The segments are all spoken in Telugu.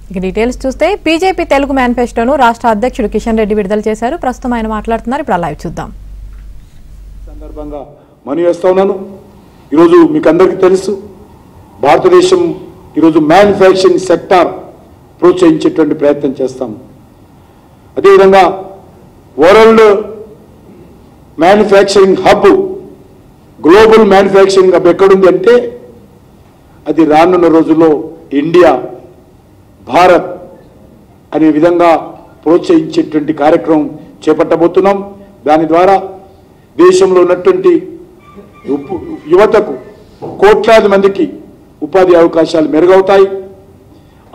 ఇక డీటెయిల్స్ చూస్తే బీజేపీ తెలుగు మేనిఫెస్టోను రాష్ట్ర అధ్యక్షుడు కిషన్ రెడ్డి విడుదల చేశారు. ప్రస్తుతం ఆయన మాట్లాడుతున్నారు. ఇప్పుడు లైవ్ చూద్దాం. సందర్భంగా మనవి చేస్తా ఉన్నాను. ఈరోజు మీకు అందరికీ తెలుసు, భారతదేశం ఈరోజు మ్యానుఫ్యాక్చరింగ్ సెక్టార్ ప్రోత్సహించేటువంటి ప్రయత్నం చేస్తాము. అదేవిధంగా world manufacturing hub, global manufacturing hub ఎక్కడుంది అంటే అది రానున్న రోజుల్లో ఇండియా, భారత్ అనే విధంగా ప్రోత్సహించేటువంటి కార్యక్రమం చేపట్టబోతున్నాం. దాని ద్వారా దేశంలో ఉన్నటువంటి యువతకు కోట్లాది మందికి ఉపాధి అవకాశాలు మెరుగవుతాయి.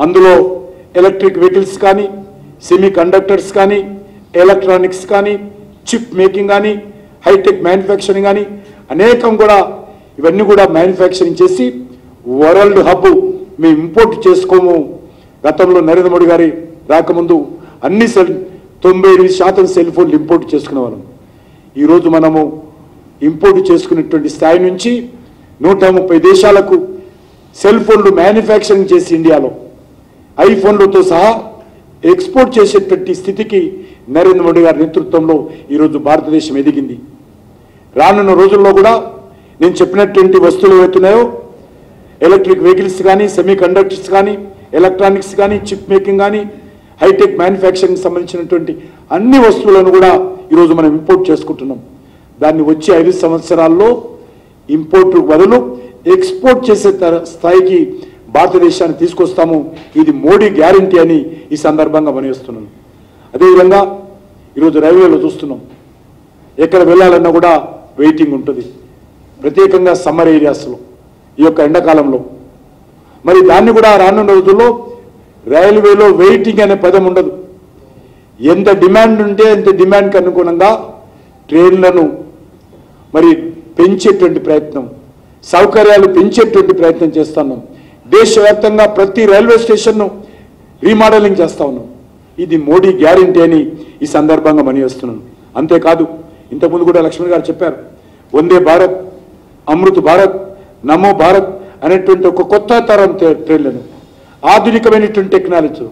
అందులో ఎలక్ట్రిక్ వెహికల్స్ కానీ, సెమీ కండక్టర్స్ కానీ, ఎలక్ట్రానిక్స్ కానీ, చిప్ మేకింగ్ కానీ, హైటెక్ మ్యానుఫ్యాక్చరింగ్ కానీ అనేకం కూడా ఇవన్నీ కూడా మ్యానుఫ్యాక్చరింగ్ చేసి వరల్డ్ హబ్ మేము ఇంపోర్ట్ చేసుకోము. గతంలో నరేంద్ర మోడీ గారి రాకముందు అన్ని 98% సెల్ ఫోన్లు ఇంపోర్ట్ చేసుకునే వాళ్ళం. ఈరోజు మనము ఇంపోర్ట్ చేసుకునేటువంటి స్థాయి నుంచి 130 దేశాలకు సెల్ ఫోన్లు మ్యానుఫ్యాక్చరింగ్ చేసి ఇండియాలో ఐఫోన్లతో సహా ఎక్స్పోర్ట్ చేసేటువంటి స్థితికి నరేంద్ర మోడీ గారి నేతృత్వంలో ఈరోజు భారతదేశం ఎదిగింది. రానున్న రోజుల్లో కూడా నేను చెప్పినటువంటి వస్తువులు ఏవైతున్నాయో ఎలక్ట్రిక్ వెహికల్స్ కానీ, సెమీ కండక్టర్స్ కానీ, ఎలక్ట్రానిక్స్ కానీ, చిప్ మేకింగ్ కానీ, హైటెక్ మ్యానుఫ్యాక్చరింగ్ సంబంధించినటువంటి అన్ని వస్తువులను కూడా ఈరోజు మనం ఇంపోర్ట్ చేసుకుంటున్నాం. దాన్ని వచ్చే 5 సంవత్సరాల్లో ఇంపోర్ట్ బదులు ఎక్స్పోర్ట్ చేసే స్థాయికి భారతదేశాన్ని తీసుకొస్తాము. ఇది మోడీ గ్యారంటీ అని ఈ సందర్భంగా మనవిస్తున్నాను. అదేవిధంగా ఈరోజు రైల్వేలో చూస్తున్నాం, ఎక్కడ వెళ్ళాలన్నా కూడా వెయిటింగ్ ఉంటుంది, ప్రత్యేకంగా సమ్మర్ ఏరియాస్లో ఈ యొక్క ఎండాకాలంలో. మరి దాన్ని కూడా రానున్న రోజుల్లో రైల్వేలో వెయిటింగ్ అనే పదం ఉండదు. ఎంత డిమాండ్ ఉంటే అంత డిమాండ్కి అనుగుణంగా ట్రైన్లను మరి పెంచేటువంటి ప్రయత్నం, సౌకర్యాలు పెంచేటువంటి ప్రయత్నం చేస్తున్నాం. దేశవ్యాప్తంగా ప్రతి రైల్వే స్టేషన్ను రీమోడలింగ్ చేస్తా ఉన్నాం. ఇది మోడీ గ్యారంటీ అని ఈ సందర్భంగా మనవిస్తున్నాను. అంతేకాదు, ఇంతకుముందు కూడా లక్ష్మణ్ గారు చెప్పారు, వందే భారత్, అమృత్ భారత్, నమో భారత్ అనేటువంటి ఒక కొత్త తరం ట్రైన్లను ఆధునికమైనటువంటి టెక్నాలజీతో,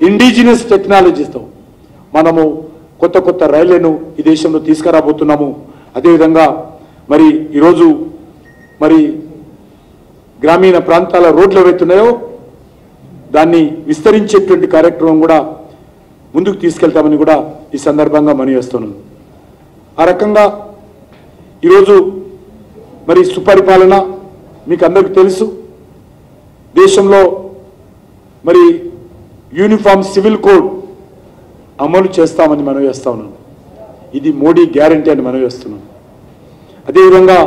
ఇండిజినస్ టెక్నాలజీతో మనము కొత్త కొత్త రైళ్లను ఈ దేశంలో తీసుకురాబోతున్నాము. అదేవిధంగా మరి ఈరోజు మరి గ్రామీణ ప్రాంతాల రోడ్లు ఏవైతున్నాయో దాన్ని విస్తరించేటువంటి కార్యక్రమం కూడా ముందుకు తీసుకెళ్తామని కూడా ఈ సందర్భంగా మనవిస్తున్నాను. ఆ రకంగా ఈరోజు మరి సుపరిపాలన మీకు అందరికీ తెలుసు, దేశంలో మరి యూనిఫామ్ సివిల్ కోడ్ అమలు చేస్తామని మనవి చేస్తా ఉన్నాను. ఇది మోడీ గ్యారంటీ అని మనవి చేస్తున్నాను. అదేవిధంగా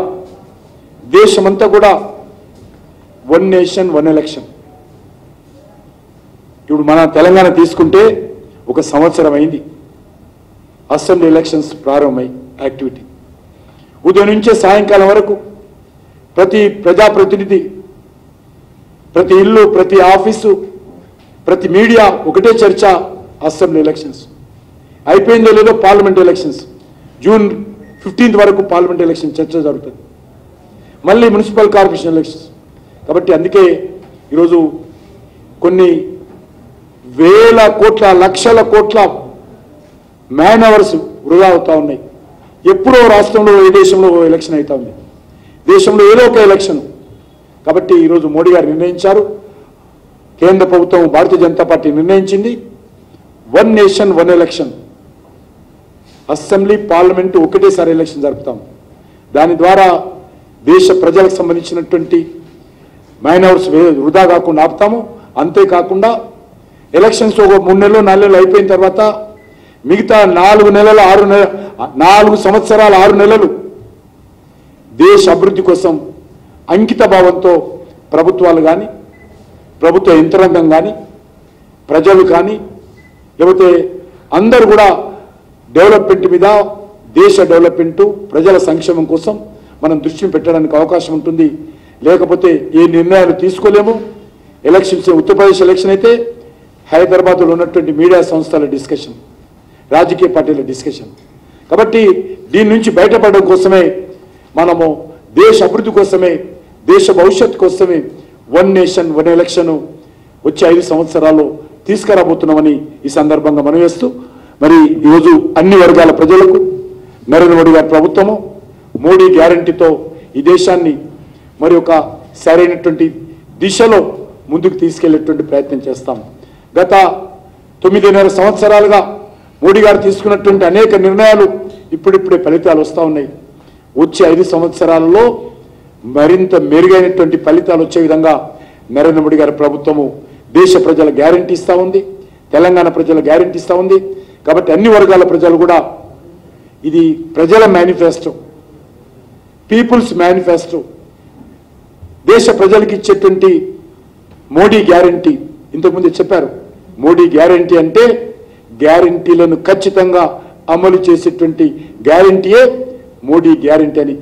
దేశమంతా కూడా 1 నేషన్ 1 ఎలక్షన్. ఇప్పుడు మన తెలంగాణ తీసుకుంటే 1 సంవత్సరం అయింది అసెంబ్లీ ఎలక్షన్స్ ప్రారంభమై యాక్టివిటీ. ఉదయం నుంచే సాయంకాలం వరకు ప్రతి ప్రజాప్రతినిధి, ప్రతి ఇల్లు, ప్రతి ఆఫీసు, ప్రతి మీడియా ఒకటే చర్చ, అసెంబ్లీ ఎలక్షన్స్ అయిపోయిందో లేదో పార్లమెంట్ ఎలక్షన్స్. జూన్ 15 వరకు పార్లమెంట్ ఎలక్షన్ చర్చ జరుగుతుంది, మళ్ళీ మున్సిపల్ కార్పొరేషన్ ఎలక్షన్స్. కాబట్టి అందుకే ఈరోజు కొన్ని వేల కోట్ల, లక్షల కోట్ల మ్యాన్ అవర్స్ వృధా అవుతా ఉన్నాయి. ఎప్పుడో రాష్ట్రంలో, ఏ దేశంలో ఎలక్షన్ అవుతా ఉంది, దేశంలో ఏదో ఒక ఎలక్షన్. కాబట్టి ఈరోజు మోడీ గారు నిర్ణయించారు, కేంద్ర ప్రభుత్వం, భారతీయ జనతా పార్టీ నిర్ణయించింది, 1 నేషన్ 1 ఎలక్షన్. అసెంబ్లీ, పార్లమెంటు ఒకటేసారి ఎలక్షన్ జరుపుతాం. దాని ద్వారా దేశ ప్రజలకు సంబంధించినటువంటి మ్యాన్ అవర్స్ వృధా కాకుండా ఆపుతాము. అంతేకాకుండా ఎలక్షన్స్ ఒక 3 నెలలు 4 నెలలు అయిపోయిన తర్వాత మిగతా 4 నెలలు 4 సంవత్సరాలు 6 నెలలు దేశ అభివృద్ధి కోసం అంకిత భావంతో ప్రభుత్వాలు కానీ, ప్రభుత్వ యంత్రాంగం కానీ, ప్రజలు కానీ, లేకపోతే అందరూ కూడా డెవలప్మెంట్ మీద, దేశ డెవలప్మెంట్, ప్రజల సంక్షేమం కోసం మనం దృష్టి పెట్టడానికి అవకాశం ఉంటుంది. లేకపోతే ఏ నిర్ణయాలు తీసుకోలేము. ఎలక్షన్స్, ఉత్తరప్రదేశ్ ఎలక్షన్ అయితే హైదరాబాద్లో ఉన్నటువంటి మీడియా సంస్థల డిస్కషన్, రాజకీయ పార్టీల డిస్కషన్. కాబట్టి దీని నుంచి బయటపడడం కోసమే మనము దేశ అభివృద్ధి కోసమే, దేశ భవిష్యత్తు కోసమే 1 నేషన్ 1 ఎలక్షన్ వచ్చే 5 సంవత్సరాల్లో తీసుకురాబోతున్నామని ఈ సందర్భంగా మనవేస్తూ మరి ఈరోజు అన్ని వర్గాల ప్రజలకు నరేంద్ర మోడీ గారి ప్రభుత్వము మోడీ గ్యారంటీతో ఈ దేశాన్ని మరి ఒక సరైనటువంటి దిశలో ముందుకు తీసుకెళ్లేటువంటి ప్రయత్నం చేస్తాం. గత 9.5 సంవత్సరాలుగా మోడీ గారు తీసుకున్నటువంటి అనేక నిర్ణయాలు ఇప్పుడిప్పుడే ఫలితాలు వస్తూ ఉన్నాయి. వచ్చే 5 సంవత్సరాలలో మరింత మెరుగైనటువంటి ఫలితాలు వచ్చే విధంగా నరేంద్ర మోడీ గారి ప్రభుత్వము దేశ ప్రజల గ్యారంటీ ఇస్తూ ఉంది, తెలంగాణ ప్రజల గ్యారంటీ ఇస్తూ ఉంది. కాబట్టి అన్ని వర్గాల ప్రజలు కూడా ఇది ప్రజల మేనిఫెస్టో, పీపుల్స్ మేనిఫెస్టో, దేశ ప్రజలకు ఇచ్చేటువంటి మోడీ గ్యారంటీ. ఇంతకుముందు చెప్పారు, మోడీ గ్యారంటీ అంటే గ్యారంటీలను ఖచ్చితంగా అమలు చేసేటువంటి గ్యారంటీయే మోడీ గ్యారంటీ అని